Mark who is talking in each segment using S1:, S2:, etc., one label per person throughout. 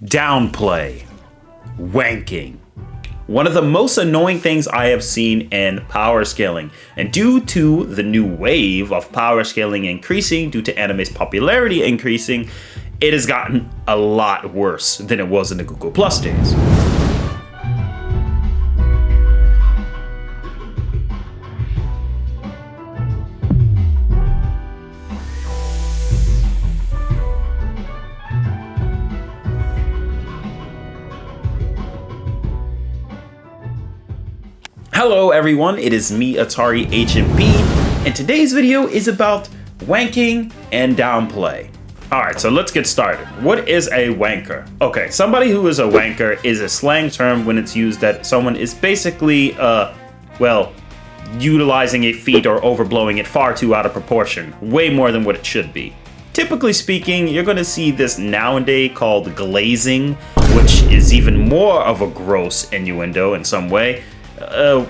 S1: Downplay. Wanking. One of the most annoying things I have seen in power scaling, and due to the new wave of power scaling increasing due to anime's popularity increasing, it has gotten a lot worse than it was in the Google Plus days. Hello everyone, it is me, Atari HMP, and today's video is about wanking and downplay. Alright, so let's get started. What is a wanker? Okay, somebody who is a wanker is a slang term when it's used that someone is basically, utilizing a feat or overblowing it far too out of proportion, way more than what it should be. Typically speaking, you're going to see this nowadays called glazing, which is even more of a gross innuendo in some way.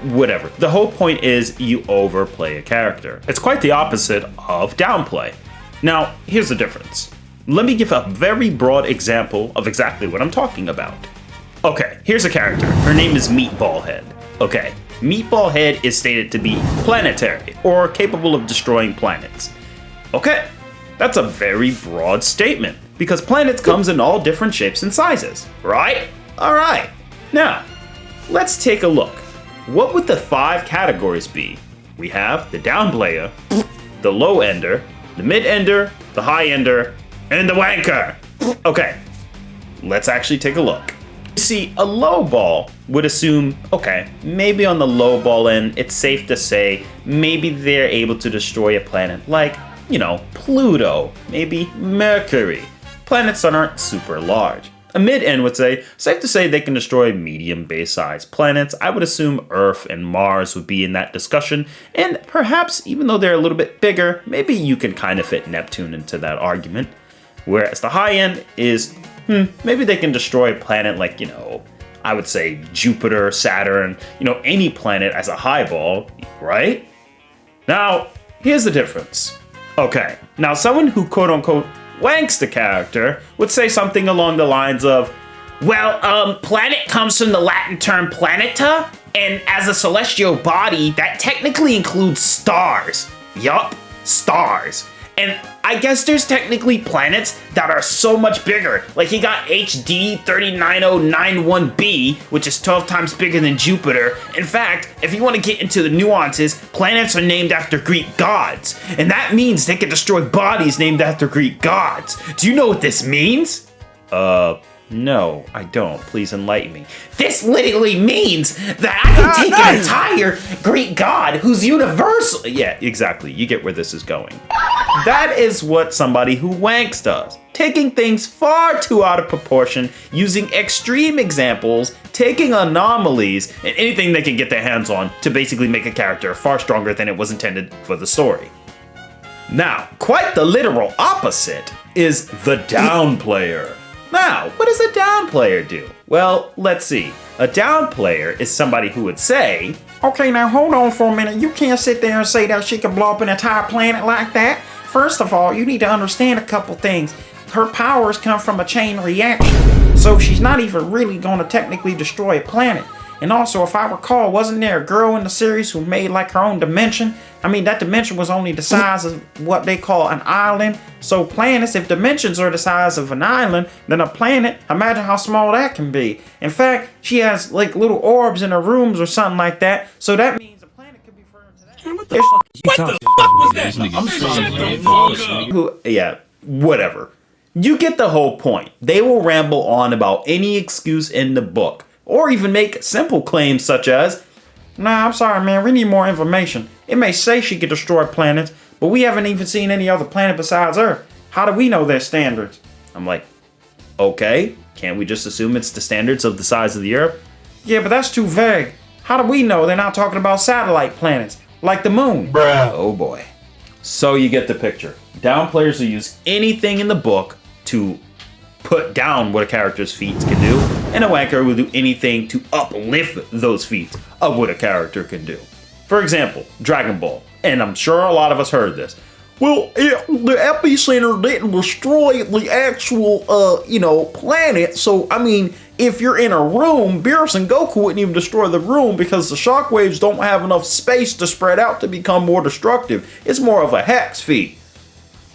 S1: Whatever. The whole point is you overplay a character. It's quite the opposite of downplay. Now, here's the difference. Let me give a very broad example of exactly what I'm talking about. Okay, here's a character. Her name is Meatball Head. Okay, Meatball Head is stated to be planetary, or capable of destroying planets. Okay, that's a very broad statement, because planets comes in all different shapes and sizes, right? Alright, now, let's take a look. What would the 5 categories be? We have the downplayer, the low ender, the mid ender, the high ender, and the wanker. Okay, let's actually take a look. You see, a low ball would assume, okay, maybe on the low ball end, it's safe to say, maybe they're able to destroy a planet like, Pluto, maybe Mercury. Planets that aren't super large. A mid-end would say, safe to say they can destroy medium base-sized planets. I would assume Earth and Mars would be in that discussion, and perhaps even though they're a little bit bigger, maybe you can kind of fit Neptune into that argument. Whereas the high-end is, maybe they can destroy a planet like, I would say Jupiter, Saturn, any planet as a highball, right? Now, here's the difference. Okay, now someone who quote-unquote wanks the character would say something along the lines of, planet comes from the Latin term planeta, and as a celestial body, that technically includes stars. Yup, stars. And I guess there's technically planets that are so much bigger. Like he got HD 39091b, which is 12 times bigger than Jupiter. In fact, if you want to get into the nuances, planets are named after Greek gods. And that means they can destroy bodies named after Greek gods. Do you know what this means? No, I don't. Please enlighten me. This literally means that I can take an entire Greek god who's universal. Yeah, exactly. You get where this is going. That is what somebody who wanks does. Taking things far too out of proportion, using extreme examples, taking anomalies, and anything they can get their hands on to basically make a character far stronger than it was intended for the story. Now, quite the literal opposite is the downplayer. Now, what does a downplayer do? Well, let's see. A downplayer is somebody who would say,
S2: okay, now hold on for a minute. You can't sit there and say that she can blow up an entire planet like that. First of all, you need to understand a couple things. Her powers come from a chain reaction, so she's not even really going to technically destroy a planet. And also, if I recall, wasn't there a girl in the series who made like her own dimension? I mean, that dimension was only the size of what they call an island. So planets, if dimensions are the size of an island, then a planet, imagine how small that can be. In fact, she has like little orbs in her rooms or something like that. So that means a planet could be further to that.
S3: What the fuck was that?
S1: Yeah, whatever. You get the whole point. They will ramble on about any excuse in the book, or even make simple claims such as,
S2: nah, I'm sorry, man, we need more information. It may say she could destroy planets, but we haven't even seen any other planet besides Earth. How do we know their standards?
S1: I'm like, okay, can't we just assume it's the standards of the size of the Earth?
S2: Yeah, but that's too vague. How do we know they're not talking about satellite planets, like the moon?
S1: Bruh. Oh boy. So you get the picture. Downplayers will use anything in the book to put down what a character's feats can do, and a wanker will do anything to uplift those feats of what a character can do. For example, Dragon Ball, and I'm sure a lot of us heard this.
S2: Well, the epicenter didn't destroy the actual, planet. So, I mean, if you're in a room, Beerus and Goku wouldn't even destroy the room because the shockwaves don't have enough space to spread out to become more destructive. It's more of a hex feat.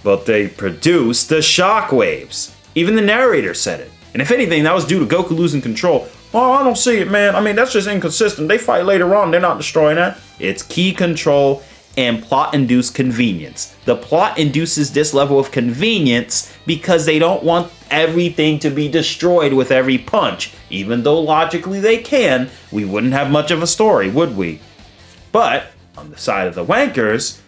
S1: But they produced the shockwaves. Even the narrator said it. And if anything, that was due to Goku losing control.
S2: Oh, I don't see it, man. I mean, that's just inconsistent. They fight later on. They're not destroying that.
S1: It's key control and plot-induced convenience. The plot induces this level of convenience because they don't want everything to be destroyed with every punch. Even though logically they can, we wouldn't have much of a story, would we? But, on the side of the wankers...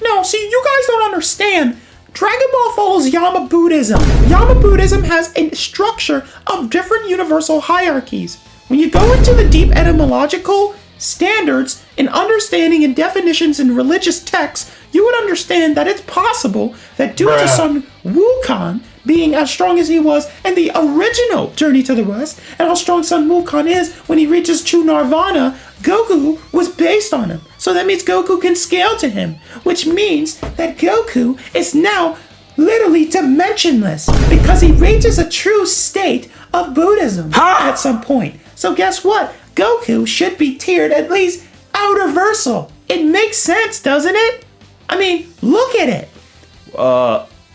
S2: No, see, you guys don't understand. Dragon Ball follows Yama Buddhism. Yama Buddhism has a structure of different universal hierarchies. When you go into the deep etymological standards and understanding and definitions in religious texts, you would understand that it's possible that due to Sun Wukong being as strong as he was in the original Journey to the West, and how strong Sun Wukong is when he reaches true Nirvana, Goku was based on him. So that means Goku can scale to him, which means that Goku is now literally dimensionless because he reaches a true state of Buddhism at some point. So guess what? Goku should be tiered at least outerversal. It makes sense, doesn't it? I mean, look at it.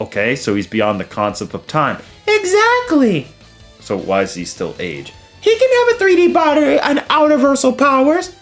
S1: Okay, so he's beyond the concept of time.
S2: Exactly.
S1: So why is he still age?
S2: He can have a 3D body and outerversal powers.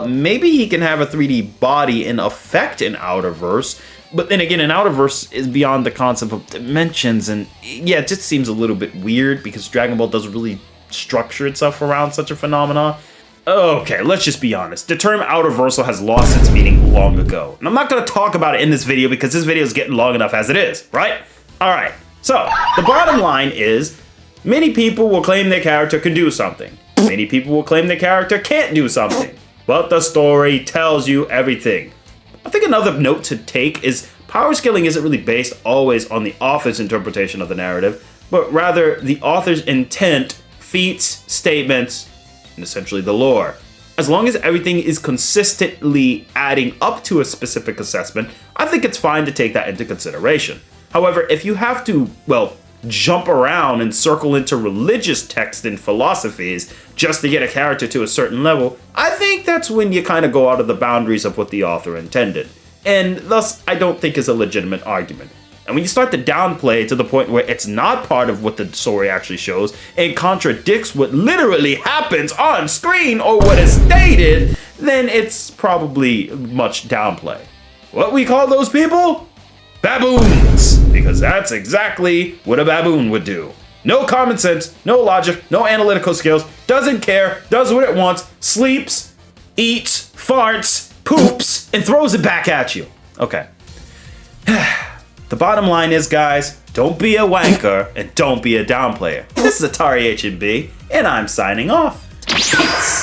S1: Maybe he can have a 3D body and affect an outerverse, but then again, an outerverse is beyond the concept of dimensions, and yeah, it just seems a little bit weird because Dragon Ball doesn't really structure itself around such a phenomenon. Okay, let's just be honest. The term outerversal has lost its meaning long ago. And I'm not going to talk about it in this video because this video is getting long enough as it is, right? Alright, so the bottom line is, many people will claim their character can do something. Many people will claim their character can't do something. But the story tells you everything. I think another note to take is power scaling isn't really based always on the author's interpretation of the narrative, but rather the author's intent, feats, statements, and essentially the lore. As long as everything is consistently adding up to a specific assessment, I think it's fine to take that into consideration. However, if you have to, well, jump around and circle into religious texts and philosophies just to get a character to a certain level, I think that's when you kind of go out of the boundaries of what the author intended. And thus, I don't think is a legitimate argument. And when you start to downplay to the point where it's not part of what the story actually shows and contradicts what literally happens on screen or what is stated, then it's probably much downplay. What we call those people? Baboons! Because that's exactly what a baboon would do. No common sense, no logic, no analytical skills, doesn't care, does what it wants, sleeps, eats, farts, poops, and throws it back at you. Okay. The bottom line is, guys, don't be a wanker and don't be a downplayer. This is Atari H&B, and I'm signing off. Peace.